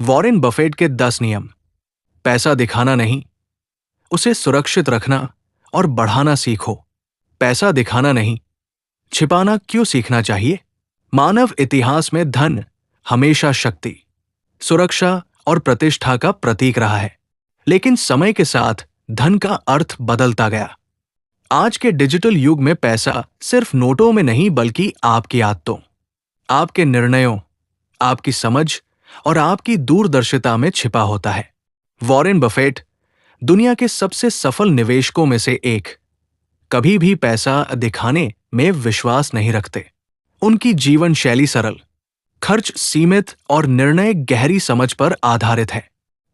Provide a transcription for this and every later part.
Warren Buffett के 10 नियम। पैसा दिखाना नहीं, उसे सुरक्षित रखना और बढ़ाना सीखो। पैसा दिखाना नहीं, छिपाना क्यों सीखना चाहिए। मानव इतिहास में धन हमेशा शक्ति, सुरक्षा और प्रतिष्ठा का प्रतीक रहा है, लेकिन समय के साथ धन का अर्थ बदलता गया। आज के डिजिटल युग में पैसा सिर्फ नोटों में नहीं बल्कि आपकी आदतों, आपके निर्णयों, आपकी समझ और आपकी दूरदर्शिता में छिपा होता है। वॉरेन बफेट दुनिया के सबसे सफल निवेशकों में से एक, कभी भी पैसा दिखाने में विश्वास नहीं रखते। उनकी जीवन शैली सरल, खर्च सीमित और निर्णय गहरी समझ पर आधारित है।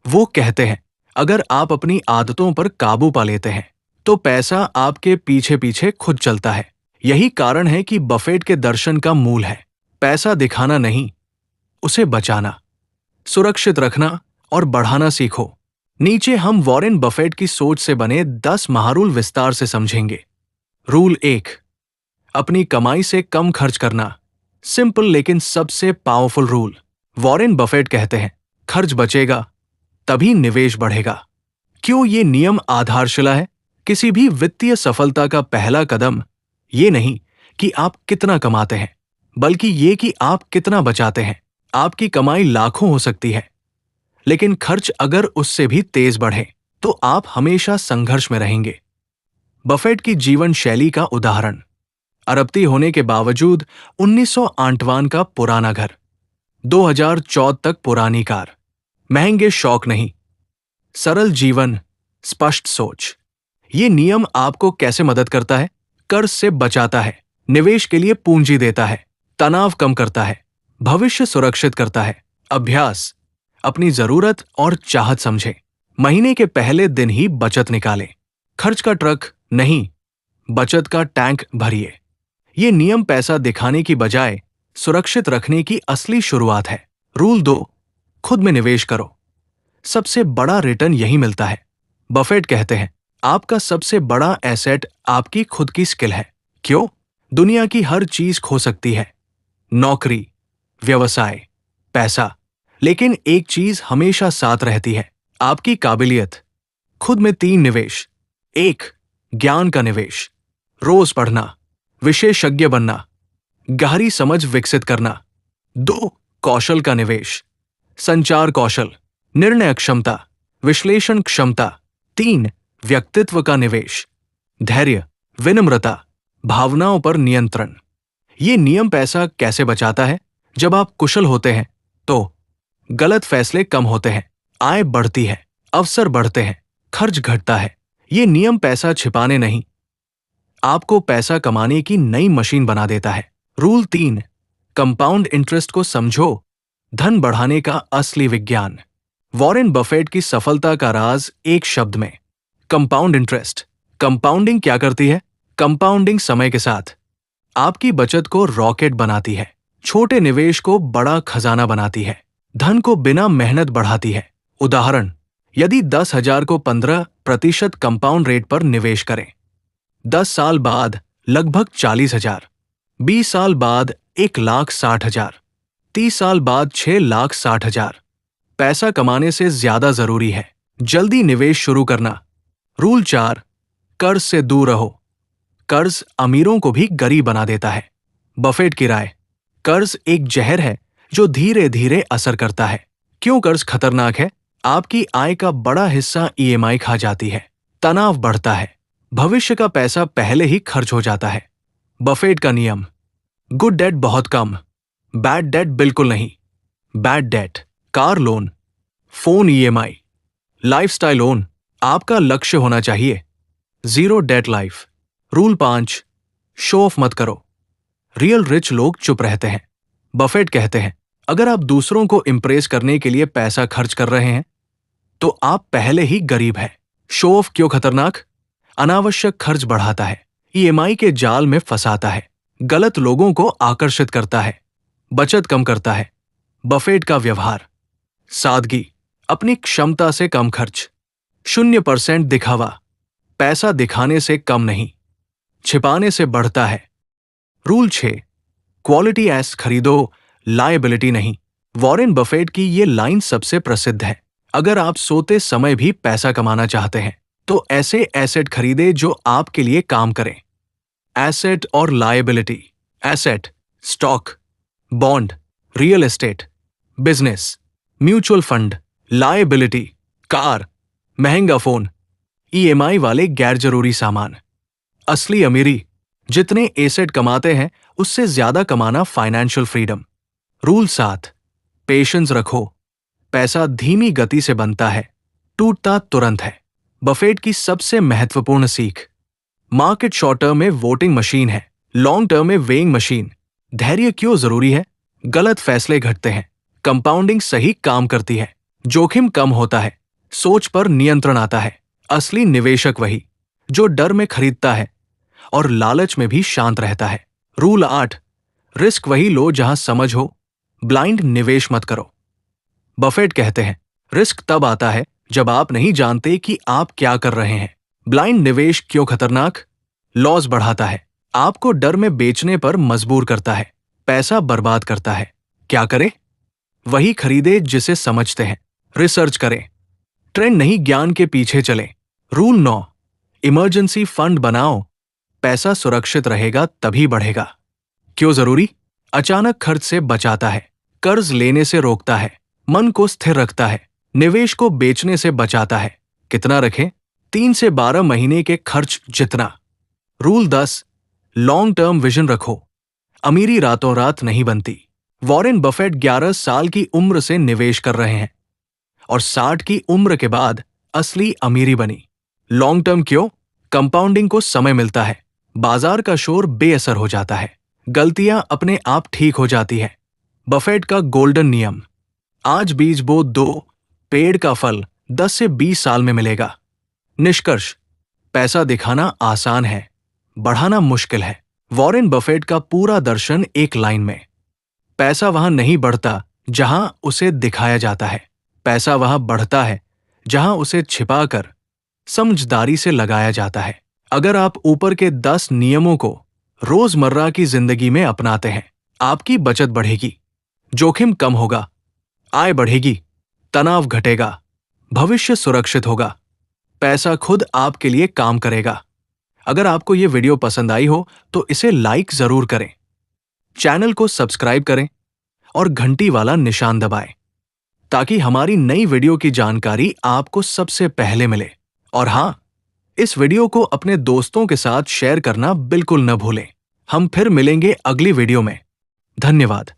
वो कहते हैं, अगर आप अपनी आदतों पर काबू पा लेते हैं तो पैसा आपके पीछे पीछे खुद चलता है। यही कारण है कि बफेट के दर्शन का मूल है, पैसा दिखाना नहीं, उसे बचाना, सुरक्षित रखना और बढ़ाना सीखो। नीचे हम वॉरेन बफेट की सोच से बने 10 महारूल विस्तार से समझेंगे। रूल 1, अपनी कमाई से कम खर्च करना। सिंपल लेकिन सबसे पावरफुल रूल। वॉरेन बफेट कहते हैं, खर्च बचेगा तभी निवेश बढ़ेगा। क्यों ये नियम आधारशिला है? किसी भी वित्तीय सफलता का पहला कदम ये नहीं कि आप कितना कमाते हैं, बल्कि ये कि आप कितना बचाते हैं। आपकी कमाई लाखों हो सकती है, लेकिन खर्च अगर उससे भी तेज बढ़े तो आप हमेशा संघर्ष में रहेंगे। बफेट की जीवन शैली का उदाहरण। अरबती होने के बावजूद 1958 का पुराना घर, 2014 तक पुरानी कार, महंगे शौक नहीं, सरल जीवन, स्पष्ट सोच। ये नियम आपको कैसे मदद करता है? कर्ज से बचाता है, निवेश के लिए पूंजी देता है, तनाव कम करता है, भविष्य सुरक्षित करता है। अभ्यास, अपनी जरूरत और चाहत समझें। महीने के पहले दिन ही बचत निकालें। खर्च का ट्रक नहीं, बचत का टैंक भरिए। ये नियम पैसा दिखाने की बजाय सुरक्षित रखने की असली शुरुआत है। रूल 2, खुद में निवेश करो। सबसे बड़ा रिटर्न यही मिलता है। बफेट कहते हैं, आपका सबसे बड़ा एसेट आपकी खुद की स्किल है। क्यों? दुनिया की हर चीज खो सकती है, नौकरी, व्यवसाय, पैसा, लेकिन एक चीज हमेशा साथ रहती है, आपकी काबिलियत। खुद में 3 निवेश। 1, ज्ञान का निवेश, रोज पढ़ना, विशेषज्ञ बनना, गहरी समझ विकसित करना। 2, कौशल का निवेश, संचार कौशल, निर्णय क्षमता, विश्लेषण क्षमता। 3, व्यक्तित्व का निवेश, धैर्य, विनम्रता, भावनाओं पर नियंत्रण। ये नियम पैसा कैसे बचाता है? जब आप कुशल होते हैं तो गलत फैसले कम होते हैं, आय बढ़ती है, अवसर बढ़ते हैं, खर्च घटता है। ये नियम पैसा छिपाने नहीं, आपको पैसा कमाने की नई मशीन बना देता है। रूल 3, कंपाउंड इंटरेस्ट को समझो, धन बढ़ाने का असली विज्ञान। वॉरेन बफेट की सफलता का राज एक शब्द में, कंपाउंड इंटरेस्ट। कंपाउंडिंग क्या करती है? कंपाउंडिंग समय के साथ आपकी बचत को रॉकेट बनाती है, छोटे निवेश को बड़ा खजाना बनाती है, धन को बिना मेहनत बढ़ाती है। उदाहरण, यदि 10,000 को 15% कंपाउंड रेट पर निवेश करें, 10 साल बाद लगभग 40,000, 20 साल बाद 1,60,000, 30 साल बाद 6,60,000। पैसा कमाने से ज्यादा जरूरी है जल्दी निवेश शुरू करना। रूल 4, कर्ज से दूर रहो। कर्ज अमीरों को भी गरीब बना देता है। बफेट की राय, कर्ज एक जहर है जो धीरे धीरे असर करता है। क्यों कर्ज खतरनाक है? आपकी आय का बड़ा हिस्सा ईएमआई खा जाती है, तनाव बढ़ता है, भविष्य का पैसा पहले ही खर्च हो जाता है। बफेट का नियम, गुड डेट बहुत कम, बैड डेट बिल्कुल नहीं। Bad debt, car loan, phone EMI, lifestyle loan, आपका लक्ष्य होना चाहिए zero debt life. Rule 5, show off मत करो। रियल रिच लोग चुप रहते हैं। बफेट कहते हैं, अगर आप दूसरों को इंप्रेस करने के लिए पैसा खर्च कर रहे हैं तो आप पहले ही गरीब हैं। शो ऑफ क्यों खतरनाक? अनावश्यक खर्च बढ़ाता है, ईएमआई के जाल में फंसाता है, गलत लोगों को आकर्षित करता है, बचत कम करता है। बफेट का व्यवहार, सादगी, अपनी क्षमता से कम खर्च, 0% दिखावा। पैसा दिखाने से कम नहीं, छिपाने से बढ़ता है। रूल 6, क्वालिटी एस खरीदो, लायबिलिटी नहीं। वॉरेन बफेट की ये लाइन सबसे प्रसिद्ध है, अगर आप सोते समय भी पैसा कमाना चाहते हैं तो ऐसे एसेट खरीदे जो आपके लिए काम करें। एसेट और liability. Asset, stock, bond, real estate, business, mutual fund. Liability, car, महंगा फोन, ईएमआई वाले गैर जरूरी सामान। असली अमीरी, जितने एसेट कमाते हैं उससे ज्यादा कमाना फाइनेंशियल फ्रीडम। रूल 7, पेशेंस रखो। पैसा धीमी गति से बनता है, टूटता तुरंत है। बफेट की सबसे महत्वपूर्ण सीख। मार्केट शॉर्ट टर्म में वोटिंग मशीन है, लॉन्ग टर्म में वेइंग मशीन। धैर्य क्यों जरूरी है? गलत फैसले घटते हैं, कंपाउंडिंग सही काम करती है, जोखिम कम होता है, सोच पर नियंत्रण आता है। असली निवेशक वही जो डर में खरीदता है और लालच में भी शांत रहता है। रूल 8, रिस्क वही लो जहां समझ हो, ब्लाइंड निवेश मत करो। बफेट कहते हैं, रिस्क तब आता है जब आप नहीं जानते कि आप क्या कर रहे हैं। ब्लाइंड निवेश क्यों खतरनाक? लॉस बढ़ाता है, आपको डर में बेचने पर मजबूर करता है, पैसा बर्बाद करता है। क्या करें? वही खरीदे जिसे समझते हैं, रिसर्च करें, ट्रेंड नहीं ज्ञान के पीछे चलें। रूल 9, इमरजेंसी फंड बनाओ, पैसा सुरक्षित रहेगा तभी बढ़ेगा। क्यों जरूरी? अचानक खर्च से बचाता है, कर्ज लेने से रोकता है, मन को स्थिर रखता है, निवेश को बेचने से बचाता है। कितना रखें? 3 से 12 महीने के खर्च जितना। रूल 10, लॉन्ग टर्म विजन रखो, अमीरी रातों रात नहीं बनती। वॉरेन बफेट 11 साल की उम्र से निवेश कर रहे हैं और 60 की उम्र के बाद असली अमीरी बनी। लॉन्ग टर्म क्यों? कंपाउंडिंग को समय मिलता है, बाजार का शोर बेअसर हो जाता है, गलतियां अपने आप ठीक हो जाती है। बफेट का गोल्डन नियम, आज बीज बो दो, पेड़ का फल 10 से 20 साल में मिलेगा। निष्कर्ष, पैसा दिखाना आसान है, बढ़ाना मुश्किल है। वॉरेन बफेट का पूरा दर्शन एक लाइन में। पैसा वहां नहीं बढ़ता जहां उसे दिखाया जाता है, पैसा वहां बढ़ता है जहां उसे छिपाकर समझदारी से लगाया जाता है। अगर आप ऊपर के 10 नियमों को रोजमर्रा की जिंदगी में अपनाते हैं, आपकी बचत बढ़ेगी, जोखिम कम होगा, आय बढ़ेगी, तनाव घटेगा, भविष्य सुरक्षित होगा, पैसा खुद आपके लिए काम करेगा। अगर आपको ये वीडियो पसंद आई हो तो इसे लाइक जरूर करें, चैनल को सब्सक्राइब करें और घंटी वाला निशान दबाएं ताकि हमारी नई वीडियो की जानकारी आपको सबसे पहले मिले। और हाँ, इस वीडियो को अपने दोस्तों के साथ शेयर करना बिल्कुल न भूलें। हम फिर मिलेंगे अगली वीडियो में। धन्यवाद।